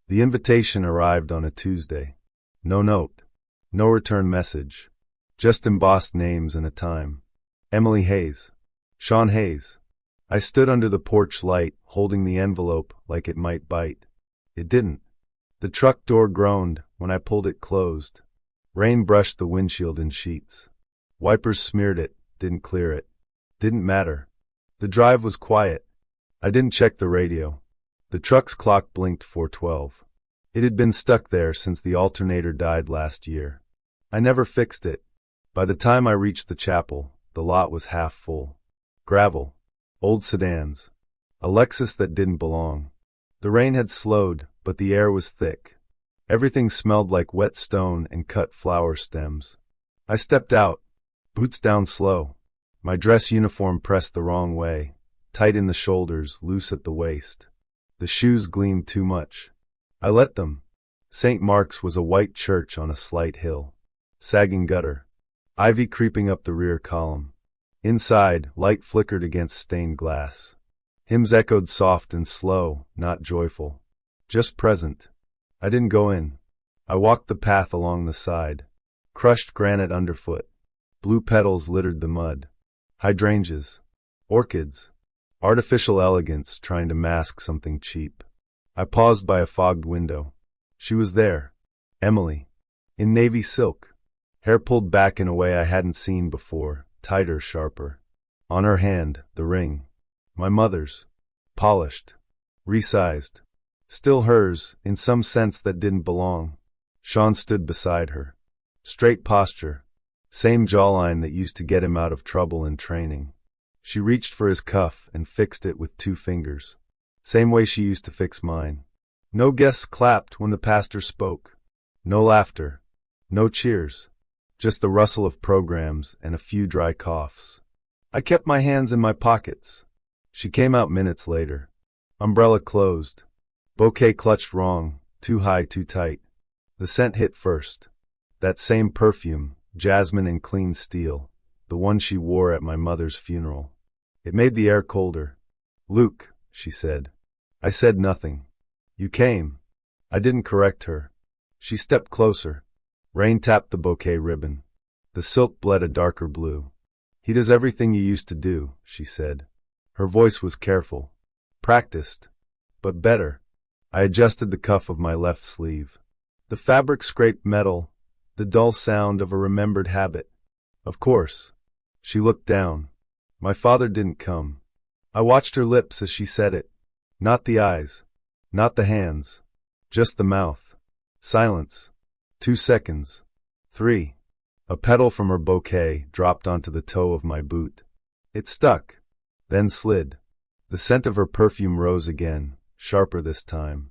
The invitation arrived on a Tuesday. No note. No return message. Just embossed names and a time. Emily Hayes. Sean Hayes. I stood under the porch light, holding the envelope like it might bite. It didn't. The truck door groaned when I pulled it closed. Rain brushed the windshield in sheets. Wipers smeared it, didn't clear it. Didn't matter. The drive was quiet. I didn't check the radio. The truck's clock blinked 4:12. It had been stuck there since the alternator died last year. I never fixed it. By the time I reached the chapel, the lot was half full. Gravel. Old sedans. A Lexus that didn't belong. The rain had slowed, but the air was thick. Everything smelled like wet stone and cut flower stems. I stepped out, boots down slow. My dress uniform pressed the wrong way, tight in the shoulders, loose at the waist. The shoes gleamed too much. I let them. St. Mark's was a white church on a slight hill. Sagging gutter. Ivy creeping up the rear column. Inside, light flickered against stained glass. Hymns echoed soft and slow, not joyful. Just present. I didn't go in. I walked the path along the side. Crushed granite underfoot. Blue petals littered the mud. Hydrangeas. Orchids. Artificial elegance trying to mask something cheap. I paused by a fogged window. She was there. Emily. In navy silk. Hair pulled back in a way I hadn't seen before, tighter, sharper. On her hand, the ring. My mother's. Polished. Resized. Still hers, in some sense that didn't belong. Sean stood beside her. Straight posture. Same jawline that used to get him out of trouble in training. She reached for his cuff and fixed it with 2 fingers. Same way she used to fix mine. No guests clapped when the pastor spoke. No laughter. No cheers. Just the rustle of programs and a few dry coughs. I kept my hands in my pockets. She came out minutes later. Umbrella closed. Bouquet clutched wrong, too high, too tight. The scent hit first. That same perfume, jasmine and clean steel, the one she wore at my mother's funeral. It made the air colder. Luke, she said. I said nothing. You came. I didn't correct her. She stepped closer. Rain tapped the bouquet ribbon. The silk bled a darker blue. He does everything you used to do, she said. Her voice was careful. Practiced. But better. I adjusted the cuff of my left sleeve. The fabric scraped metal, the dull sound of a remembered habit. Of course. She looked down. My father didn't come. I watched her lips as she said it. Not the eyes. Not the hands. Just the mouth. Silence. 2 seconds. 3. A petal from her bouquet dropped onto the toe of my boot. It stuck. Then slid. The scent of her perfume rose again, sharper this time.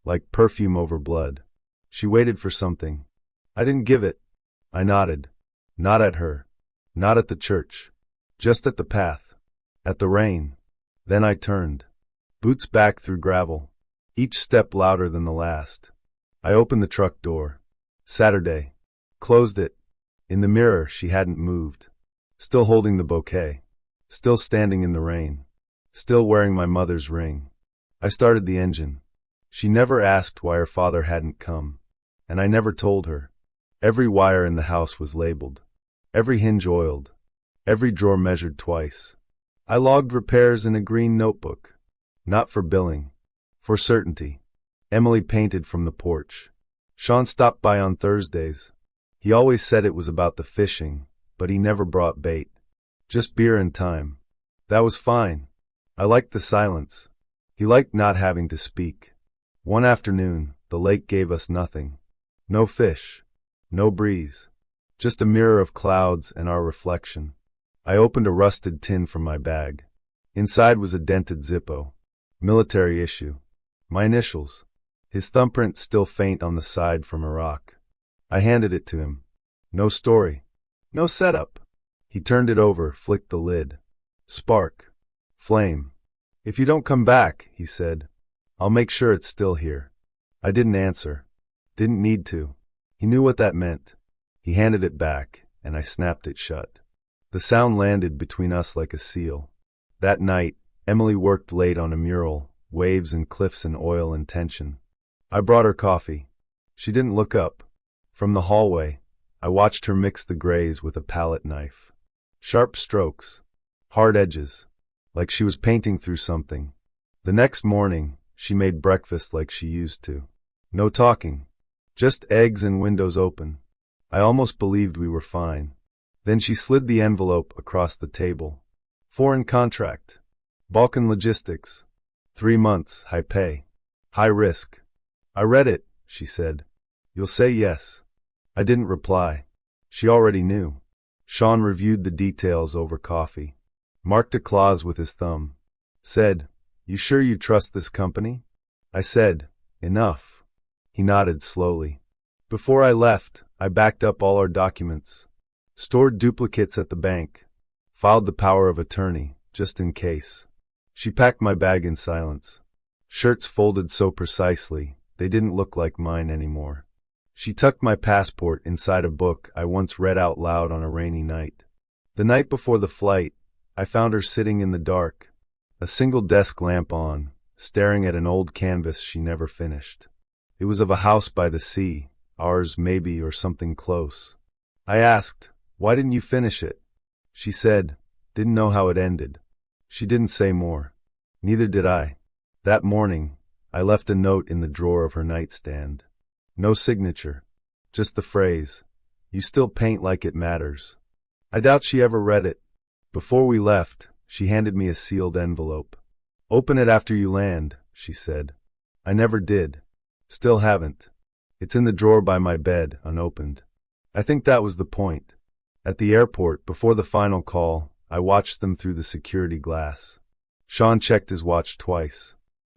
Like perfume over blood. She waited for something. I didn't give it. I nodded. Not at her. Not at the church. Just at the path. At the rain. Then I turned. Boots back through gravel. Each step louder than the last. I opened the truck door. Saturday. Closed it. In the mirror, she hadn't moved. Still holding the bouquet. Still standing in the rain. Still wearing my mother's ring. I started the engine. She never asked why her father hadn't come. And I never told her. Every wire in the house was labeled. Every hinge oiled. Every drawer measured twice. I logged repairs in a green notebook. Not for billing. For certainty. Emily painted from the porch. Sean stopped by on Thursdays. He always said it was about the fishing, but he never brought bait. Just beer and time. That was fine. I liked the silence. He liked not having to speak. One afternoon, the lake gave us nothing. No fish. No breeze. Just a mirror of clouds and our reflection. I opened a rusted tin from my bag. Inside was a dented Zippo. Military issue. My initials. His thumbprint still faint on the side from Iraq. I handed it to him. No story. No setup. He turned it over, flicked the lid. Spark. Flame. If you don't come back, he said, I'll make sure it's still here. I didn't answer. Didn't need to. He knew what that meant. He handed it back, and I snapped it shut. The sound landed between us like a seal. That night, Emily worked late on a mural, waves and cliffs and oil and tension. I brought her coffee. She didn't look up. From the hallway, I watched her mix the grays with a palette knife. Sharp strokes, hard edges, like she was painting through something. The next morning, she made breakfast like she used to. No talking, just eggs and windows open. I almost believed we were fine. Then she slid the envelope across the table. Foreign contract. Balkan logistics. 3 months, high pay. High risk. I read it, she said. You'll say yes. I didn't reply. She already knew. Sean reviewed the details over coffee. Marked a clause with his thumb. Said, "You sure you trust this company?" I said, "Enough." He nodded slowly. Before I left, I backed up all our documents. Stored duplicates at the bank. Filed the power of attorney, just in case. She packed my bag in silence. Shirts folded so precisely, they didn't look like mine anymore. She tucked my passport inside a book I once read out loud on a rainy night. The night before the flight, I found her sitting in the dark, a single desk lamp on, staring at an old canvas she never finished. It was of a house by the sea, ours maybe or something close. I asked, "Why didn't you finish it?" She said, "Didn't know how it ended." She didn't say more. Neither did I. That morning, I left a note in the drawer of her nightstand. No signature, just the phrase, "You still paint like it matters." I doubt she ever read it. Before we left, she handed me a sealed envelope. "Open it after you land," she said. I never did. Still haven't. It's in the drawer by my bed, unopened. I think that was the point. At the airport, before the final call, I watched them through the security glass. Sean checked his watch twice.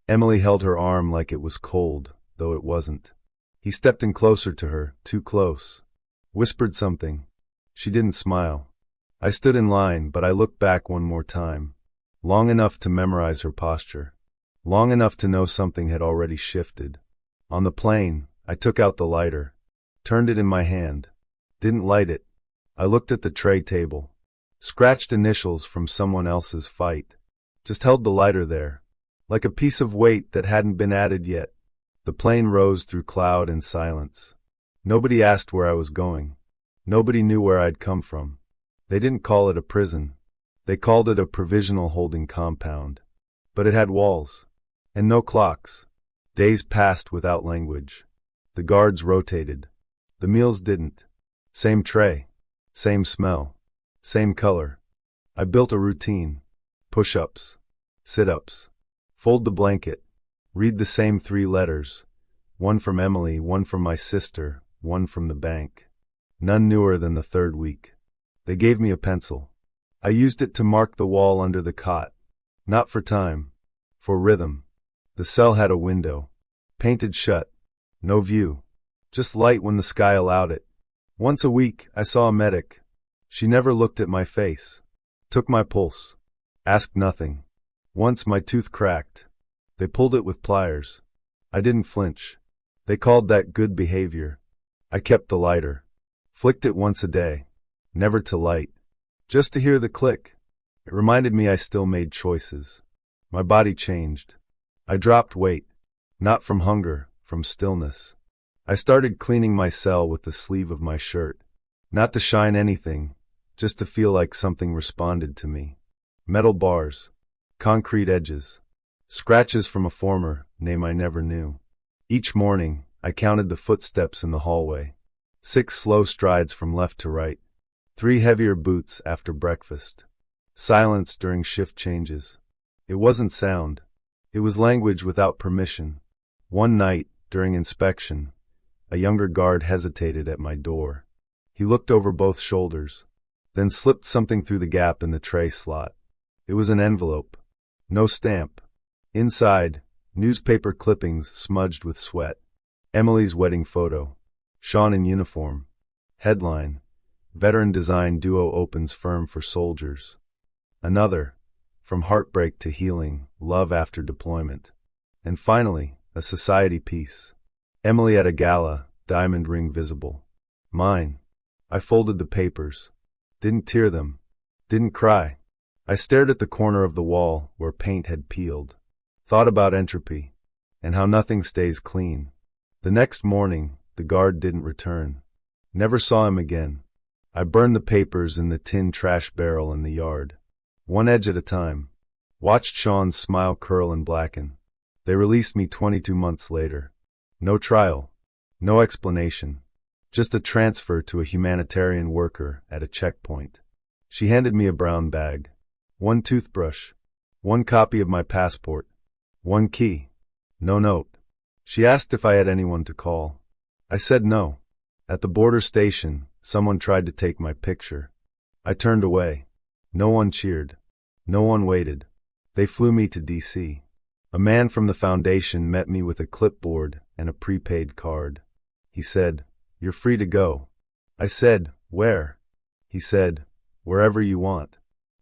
Emily held her arm like it was cold, though it wasn't. He stepped in closer to her, too close. Whispered something. She didn't smile. I stood in line, but I looked back one more time. Long enough to memorize her posture. Long enough to know something had already shifted. On the plane, I took out the lighter. Turned it in my hand. Didn't light it. I looked at the tray table. Scratched initials from someone else's fight. Just held the lighter there. Like a piece of weight that hadn't been added yet. The plane rose through cloud and silence. Nobody asked where I was going. Nobody knew where I'd come from. They didn't call it a prison. They called it a provisional holding compound. But it had walls. And no clocks. Days passed without language. The guards rotated. The meals didn't. Same tray. Same smell. Same color. I built a routine. Push-ups. Sit-ups. Fold the blanket. Read the same 3 letters. One from Emily, one from my sister, one from the bank. None newer than the 3rd week. They gave me a pencil. I used it to mark the wall under the cot. Not for time. For rhythm. The cell had a window. Painted shut. No view. Just light when the sky allowed it. Once a week, I saw a medic. She never looked at my face. Took my pulse. Asked nothing. Once my tooth cracked. They pulled it with pliers. I didn't flinch. They called that good behavior. I kept the lighter. Flicked it once a day. Never to light. Just to hear the click. It reminded me I still made choices. My body changed. I dropped weight. Not from hunger, from stillness. I started cleaning my cell with the sleeve of my shirt. Not to shine anything, just to feel like something responded to me. Metal bars. Concrete edges. Scratches from a former name I never knew. Each morning, I counted the footsteps in the hallway. 6 slow strides from left to right. 3 heavier boots after breakfast. Silence during shift changes. It wasn't sound. It was language without permission. One night, during inspection, a younger guard hesitated at my door. He looked over both shoulders, then slipped something through the gap in the tray slot. It was an envelope. No stamp. Inside, newspaper clippings smudged with sweat. Emily's wedding photo. Sean in uniform. Headline: Veteran Design Duo Opens Firm for Soldiers. Another: From Heartbreak to Healing, Love After Deployment. And finally, a society piece. Emily at a gala, diamond ring visible. Mine. I folded the papers. Didn't tear them. Didn't cry. I stared at the corner of the wall where paint had peeled. Thought about entropy, and how nothing stays clean. The next morning, the guard didn't return. Never saw him again. I burned the papers in the tin trash barrel in the yard. One edge at a time. Watched Sean's smile curl and blacken. They released me 22 months later. No trial. No explanation. Just a transfer to a humanitarian worker at a checkpoint. She handed me a brown bag. One toothbrush. One copy of my passport. One key. No note. She asked if I had anyone to call. I said no. At the border station, someone tried to take my picture. I turned away. No one cheered. No one waited. They flew me to D.C. A man from the foundation met me with a clipboard and a prepaid card. He said, "You're free to go." I said, "Where?" He said, "Wherever you want."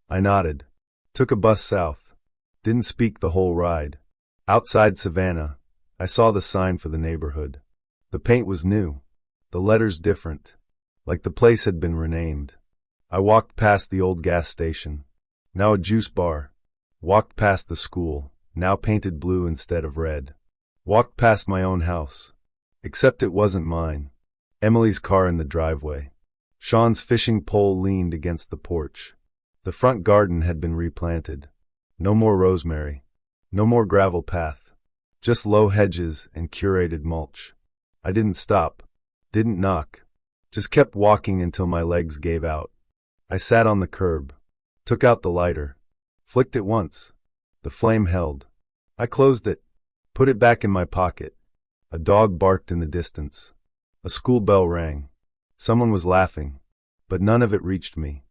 I nodded. Took a bus south. Didn't speak the whole ride. Outside Savannah, I saw the sign for the neighborhood. The paint was new. The letters different. Like the place had been renamed. I walked past the old gas station. Now a juice bar. Walked past the school, now painted blue instead of red. Walked past my own house. Except it wasn't mine. Emily's car in the driveway. Sean's fishing pole leaned against the porch. The front garden had been replanted. No more rosemary. No more gravel path. Just low hedges and curated mulch. I didn't stop. Didn't knock. Just kept walking until my legs gave out. I sat on the curb. Took out the lighter. Flicked it once. The flame held. I closed it. Put it back in my pocket. A dog barked in the distance. A school bell rang. Someone was laughing. But none of it reached me.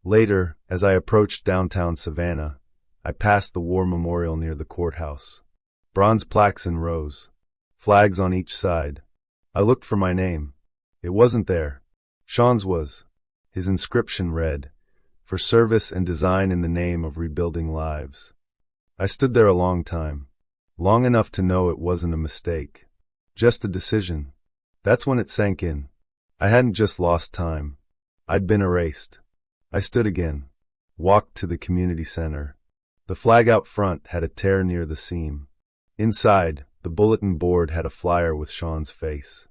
Later, as I approached downtown Savannah, I passed the war memorial near the courthouse. Bronze plaques in rows. Flags on each side. I looked for my name. It wasn't there. Sean's was. His inscription read, "For service and design in the name of rebuilding lives." I stood there a long time. Long enough to know it wasn't a mistake. Just a decision. That's when it sank in. I hadn't just lost time. I'd been erased. I stood again. Walked to the community center. The flag out front had a tear near the seam. Inside, the bulletin board had a flyer with Sean's face.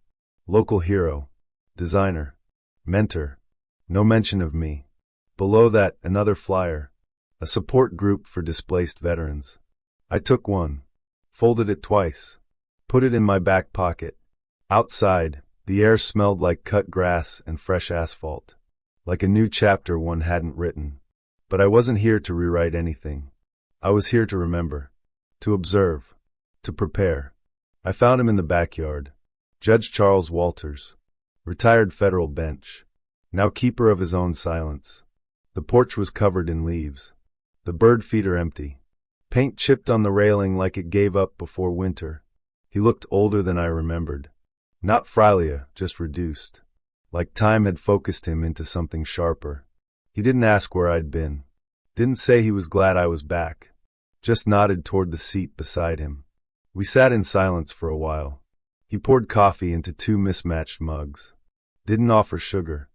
Local hero. Designer. Mentor. No mention of me. Below that, another flyer. A support group for displaced veterans. I took one. Folded it twice. Put it in my back pocket. Outside, the air smelled like cut grass and fresh asphalt. Like a new chapter one hadn't written. But I wasn't here to rewrite anything. I was here to remember. To observe. To prepare. I found him in the backyard. Judge Charles Walters. Retired federal bench. Now keeper of his own silence. The porch was covered in leaves. The bird feeder empty. Paint chipped on the railing like it gave up before winter. He looked older than I remembered. Not fragile, just reduced. Like time had focused him into something sharper. He didn't ask where I'd been. Didn't say he was glad I was back. Just nodded toward the seat beside him. We sat in silence for a while. He poured coffee into 2 mismatched mugs. Didn't offer sugar.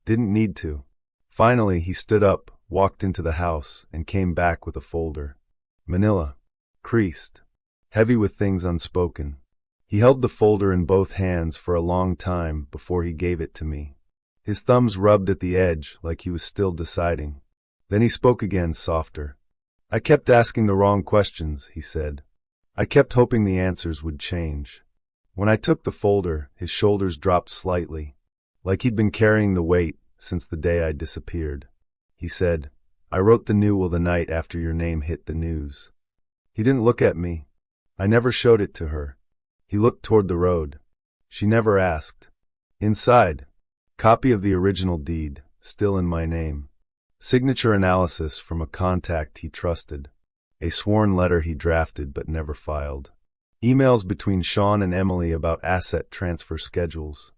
Didn't need to. Finally, he stood up, walked into the house, and came back with a folder. Manila. Creased. Heavy with things unspoken. He held the folder in both hands for a long time before he gave it to me. His thumbs rubbed at the edge like he was still deciding. Then he spoke again, softer. "I kept asking the wrong questions," he said. "I kept hoping the answers would change." When I took the folder, his shoulders dropped slightly, like he'd been carrying the weight since the day I disappeared. He said, "I wrote the new will the night after your name hit the news." He didn't look at me. I never showed it to her. He looked toward the road. She never asked. Inside, copy of the original deed, still in my name. Signature analysis from a contact he trusted. A sworn letter he drafted but never filed. Emails between Sean and Emily about asset transfer schedules.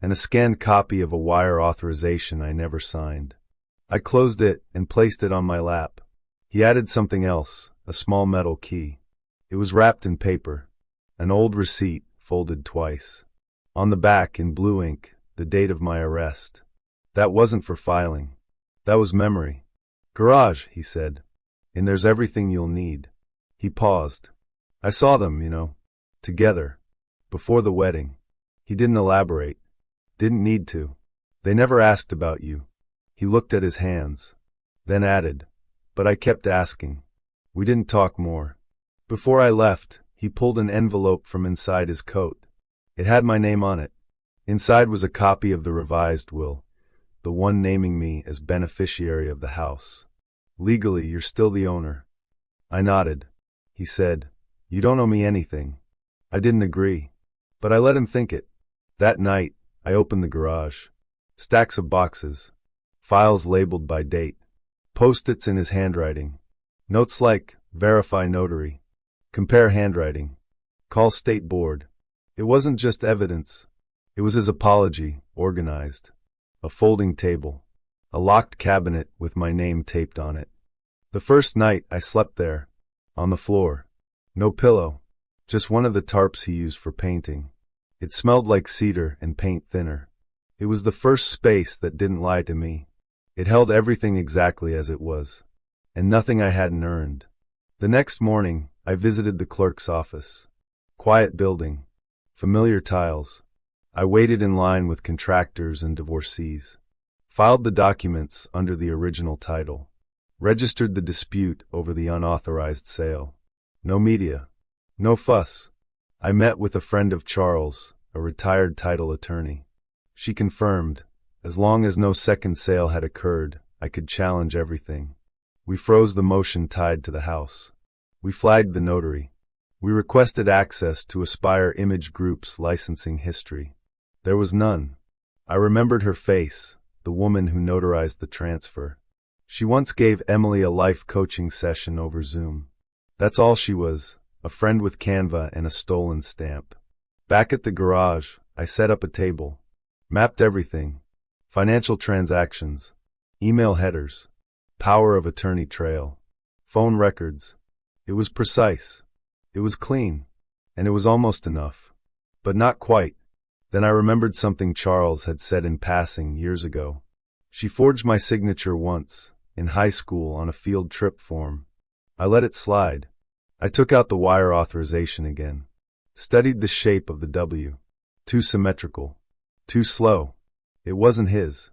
And a scanned copy of a wire authorization I never signed. I closed it and placed it on my lap. He added something else, a small metal key. It was wrapped in paper. An old receipt, folded twice. On the back, in blue ink, the date of my arrest. That wasn't for filing. That was memory. "Garage," he said. "And there's everything you'll need." He paused. "I saw them, together. Before the wedding. He didn't elaborate. Didn't need to. They never asked about you. He looked at his hands. Then added, but I kept asking. We didn't talk more. Before I left, he pulled an envelope from inside his coat. It had my name on it. Inside was a copy of the revised will, the one naming me as beneficiary of the house. Legally, you're still the owner. I nodded. He said, you don't owe me anything. I didn't agree, but I let him think it. That night, I opened the garage. Stacks of boxes. Files labeled by date. Post-its in his handwriting. Notes like, verify notary. Compare handwriting. Call state board. It wasn't just evidence. It was his apology, organized. A folding table. A locked cabinet with my name taped on it. The first night I slept there. On the floor. No pillow. Just one of the tarps he used for painting. It smelled like cedar and paint thinner. It was the first space that didn't lie to me. It held everything exactly as it was. And nothing I hadn't earned. The next morning, I visited the clerk's office. Quiet building. Familiar tiles. I waited in line with contractors and divorcees. Filed the documents under the original title. Registered the dispute over the unauthorized sale. No media. No fuss. I met with a friend of Charles, a retired title attorney. She confirmed, as long as no second sale had occurred, I could challenge everything. We froze the motion tied to the house. We flagged the notary. We requested access to Aspire Image Group's licensing history. There was none. I remembered her face, the woman who notarized the transfer. She once gave Emily a life coaching session over Zoom. That's all she was, a friend with Canva and a stolen stamp. Back at the garage, I set up a table. Mapped everything. Financial transactions. Email headers. Power of attorney trail. Phone records. It was precise. It was clean. And it was almost enough. But not quite. Then I remembered something Charles had said in passing years ago. She forged my signature once, in high school on a field trip form. I let it slide. I took out the wire authorization again. Studied the shape of the W. Too symmetrical. Too slow. It wasn't his.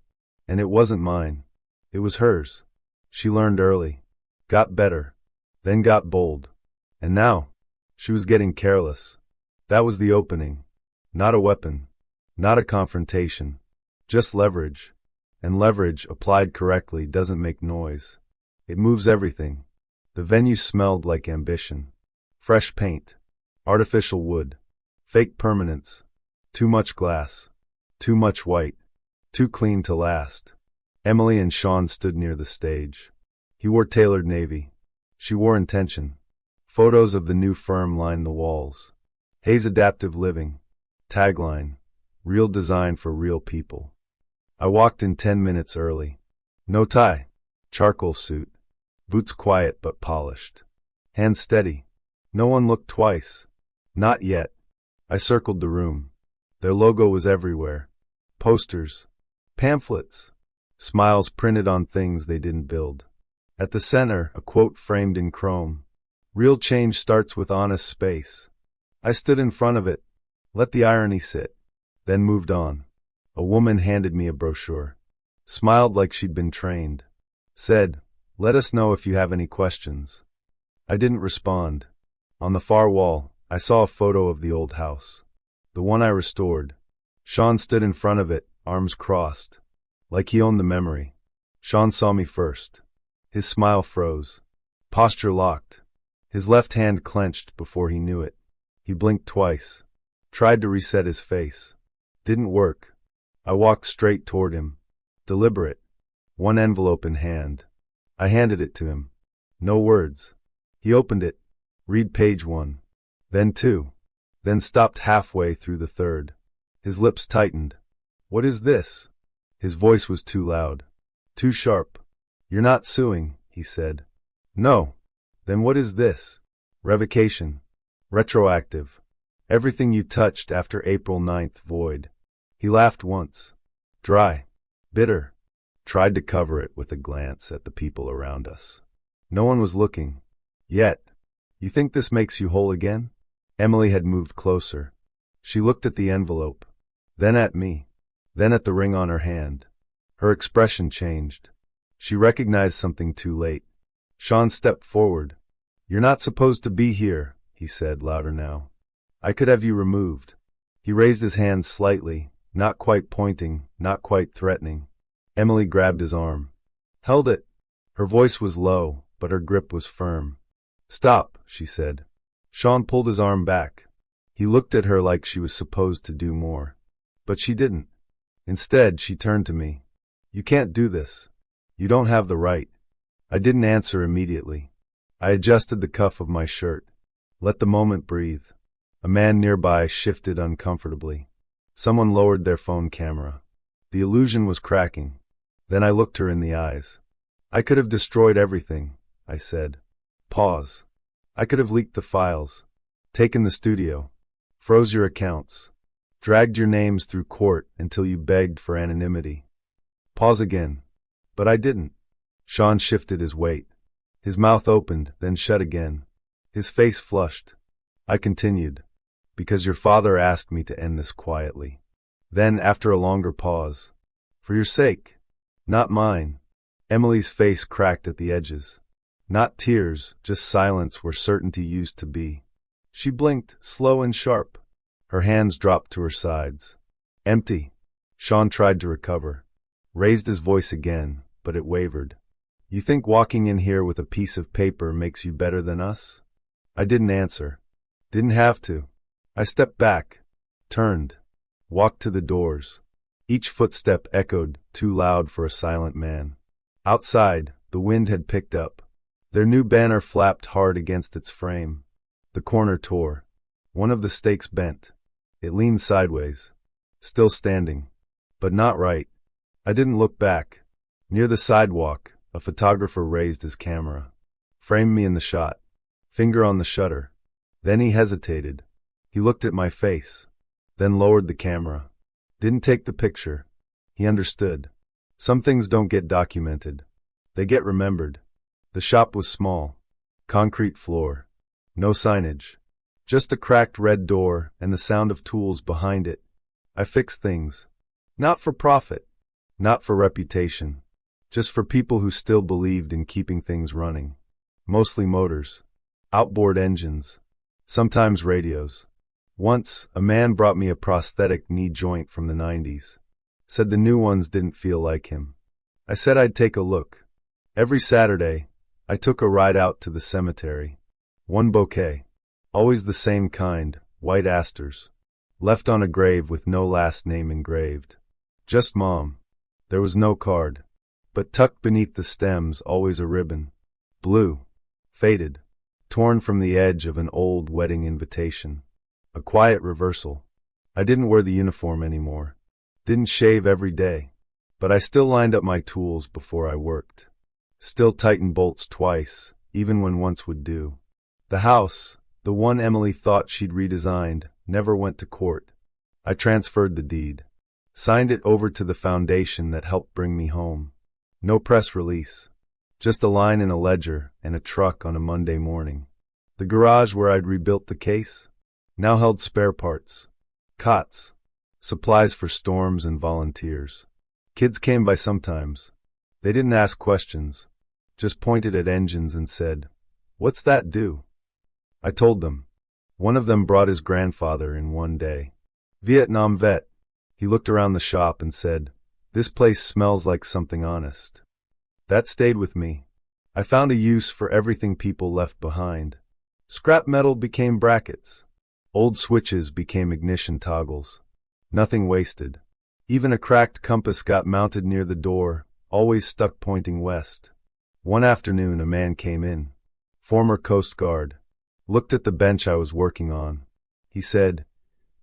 And it wasn't mine. It was hers. She learned early. Got better. Then got bold. And now, she was getting careless. That was the opening. Not a weapon. Not a confrontation. Just leverage. And leverage, applied correctly, doesn't make noise. It moves everything. The venue smelled like ambition. Fresh paint. Artificial wood. Fake permanence. Too much glass. Too much white. Too clean to last. Emily and Sean stood near the stage. He wore tailored navy. She wore intention. Photos of the new firm lined the walls. Hayes Adaptive Living. Tagline. Real design for real people. I walked in 10 minutes early. No tie. Charcoal suit. Boots quiet but polished. Hands steady. No one looked twice. Not yet. I circled the room. Their logo was everywhere. Posters. Pamphlets. Smiles printed on things they didn't build. At the center, a quote framed in chrome. Real change starts with honest space. I stood in front of it. Let the irony sit. Then moved on. A woman handed me a brochure. Smiled like she'd been trained. Said, let us know if you have any questions. I didn't respond. On the far wall, I saw a photo of the old house. The one I restored. Sean stood in front of it, arms crossed. Like he owned the memory. Sean saw me first. His smile froze. Posture locked. His left hand clenched before he knew it. He blinked twice. Tried to reset his face. Didn't work. I walked straight toward him. Deliberate. One envelope in hand. I handed it to him. No words. He opened it. Read page 1. Then 2. Then stopped halfway through the 3rd. His lips tightened. What is this? His voice was too loud. Too sharp. You're not suing, he said. No. Then what is this? Revocation. Retroactive. Everything you touched after April 9th void. He laughed once. Dry. Bitter. Tried to cover it with a glance at the people around us. No one was looking. Yet. You think this makes you whole again? Emily had moved closer. She looked at the envelope, then at me, then at the ring on her hand. Her expression changed. She recognized something too late. Sean stepped forward. "You're not supposed to be here," he said, louder now. "I could have you removed." He raised his hand slightly, not quite pointing, not quite threatening. Emily grabbed his arm. Held it. Her voice was low, but her grip was firm. "Stop," she said. Sean pulled his arm back. He looked at her like she was supposed to do more. But she didn't. Instead, she turned to me. "You can't do this. You don't have the right." I didn't answer immediately. I adjusted the cuff of my shirt. Let the moment breathe. A man nearby shifted uncomfortably. Someone lowered their phone camera. The illusion was cracking. Then I looked her in the eyes. "I could have destroyed everything," I said. Pause. "I could have leaked the files, taken the studio, froze your accounts, dragged your names through court until you begged for anonymity." Pause again. "But I didn't." Sean shifted his weight. His mouth opened, then shut again. His face flushed. I continued. "Because your father asked me to end this quietly." Then, after a longer pause, "For your sake, not mine." Emily's face cracked at the edges. Not tears, just silence where certainty used to be. She blinked, slow and sharp. Her hands dropped to her sides. "Empty." Sean tried to recover. Raised his voice again, but it wavered. "You think walking in here with a piece of paper makes you better than us?" I didn't answer. Didn't have to. I stepped back, turned, walked to the doors. Each footstep echoed, too loud for a silent man. Outside, the wind had picked up. Their new banner flapped hard against its frame. The corner tore. One of the stakes bent. It leaned sideways. Still standing. But not right. I didn't look back. Near the sidewalk, a photographer raised his camera. Framed me in the shot. Finger on the shutter. Then he hesitated. He looked at my face. Then lowered the camera. Didn't take the picture. He understood. Some things don't get documented. They get remembered. The shop was small. Concrete floor. No signage. Just a cracked red door and the sound of tools behind it. I fixed things. Not for profit. Not for reputation. Just for people who still believed in keeping things running. Mostly motors. Outboard engines. Sometimes radios. Once, a man brought me a prosthetic knee joint from the 90s. Said the new ones didn't feel like him. I said I'd take a look. Every Saturday, I took a ride out to the cemetery. One bouquet. Always the same kind, white asters. Left on a grave with no last name engraved. Just Mom. There was no card. But tucked beneath the stems, always a ribbon. Blue. Faded. Torn from the edge of an old wedding invitation. A quiet reversal. I didn't wear the uniform anymore. Didn't shave every day. But I still lined up my tools before I worked. Still tightened bolts twice, even when once would do. The house, the one Emily thought she'd redesigned, never went to court. I transferred the deed. Signed it over to the foundation that helped bring me home. No press release. Just a line in a ledger and a truck on a Monday morning. The garage where I'd rebuilt the case now held spare parts, cots, supplies for storms and volunteers. Kids came by sometimes. They didn't ask questions, just pointed at engines and said, "What's that do?" I told them. One of them brought his grandfather in one day. Vietnam vet. He looked around the shop and said, "This place smells like something honest." That stayed with me. I found a use for everything people left behind. Scrap metal became brackets. Old switches became ignition toggles. Nothing wasted. Even a cracked compass got mounted near the door, always stuck pointing west. One afternoon a man came in. Former Coast Guard. Looked at the bench I was working on. He said,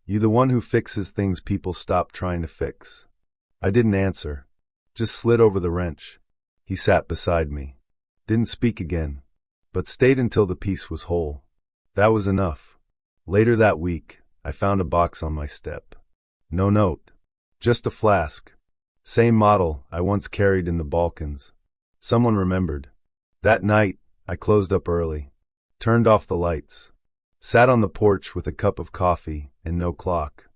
"You the one who fixes things people stop trying to fix?" I didn't answer. Just slid over the wrench. He sat beside me. Didn't speak again, but stayed until the piece was whole. That was enough. Later that week, I found a box on my step. No note. Just a flask. Same model I once carried in the Balkans. Someone remembered. That night, I closed up early. Turned off the lights. Sat on the porch with a cup of coffee and no clock.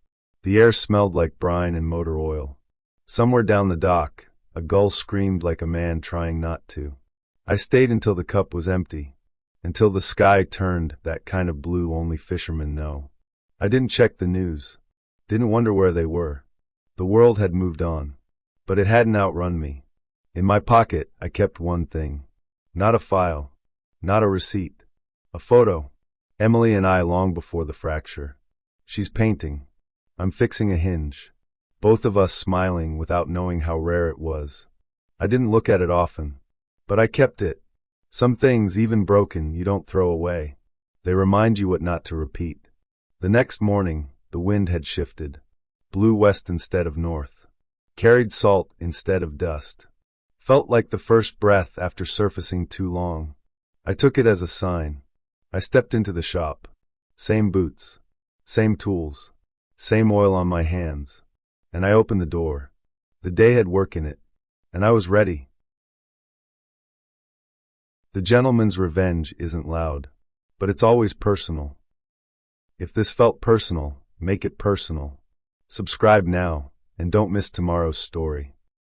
The air smelled like brine and motor oil. Somewhere down the dock, a gull screamed like a man trying not to. I stayed until the cup was empty, until the sky turned that kind of blue only fishermen know. I didn't check the news, didn't wonder where they were. The world had moved on, but it hadn't outrun me. In my pocket, I kept one thing. Not a file, not a receipt, a photo. Emily and I long before the fracture. She's painting. I'm fixing a hinge. Both of us smiling without knowing how rare it was. I didn't look at it often, but I kept it. Some things, even broken, you don't throw away. They remind you what not to repeat. The next morning, the wind had shifted. Blew west instead of north. Carried salt instead of dust. Felt like the first breath after surfacing too long. I took it as a sign. I stepped into the shop. Same boots. Same tools. Same oil on my hands. And I opened the door. The day had work in it. And I was ready. The gentleman's revenge isn't loud, but it's always personal. If this felt personal, make it personal. Subscribe now, and don't miss tomorrow's story.